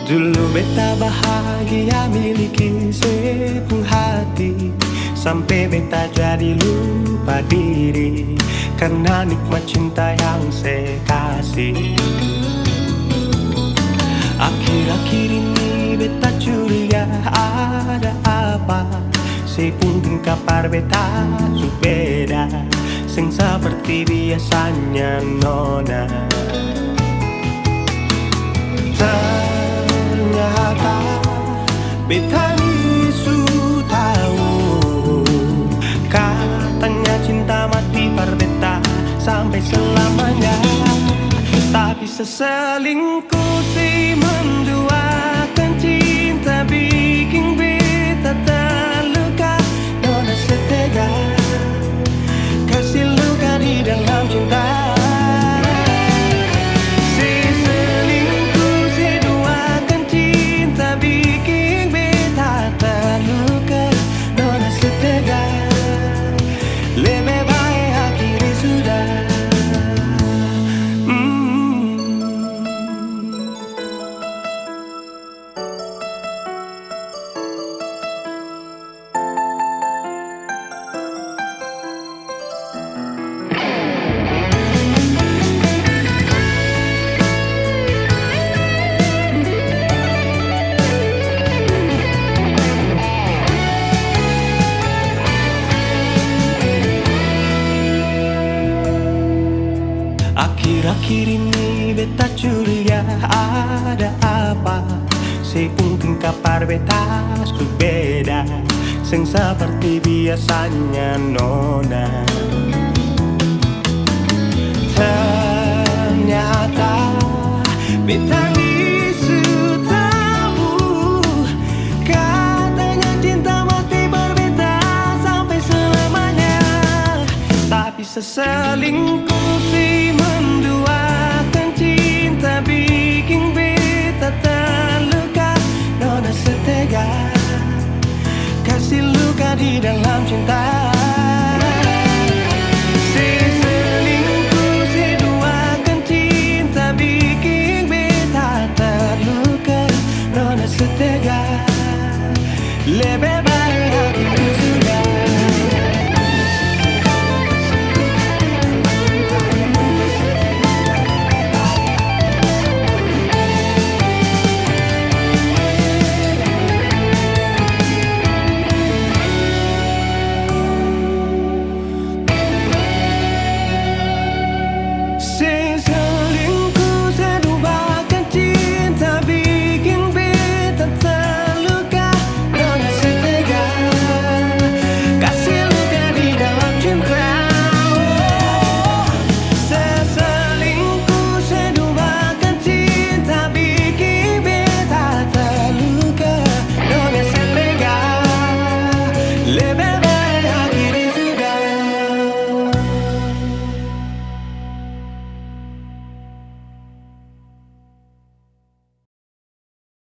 Dulu beta bahagia miliki sepenuh hati, sampai beta jadi lupa diri karena nikmat cinta yang saya kasih. Akhir-akhir ini beta curiga ada apa, saya pun kabar beta su beda, sing seperti biasanya nona. Ternyata beta ni su tahu, katanya cinta mati par beta sampai selamanya. Tapi seselingkuh si menduakan cinta bikin beta terluka. Nona setega kasih luka di dalam cinta. Akhir-akhir ini beta curiga ada apa, saya pun kabar beta su beda, sing seperti biasanya nona. Ternyata beta ni su tahu, katanya cinta mati berbeda sampai selamanya. Tapi seselingkuh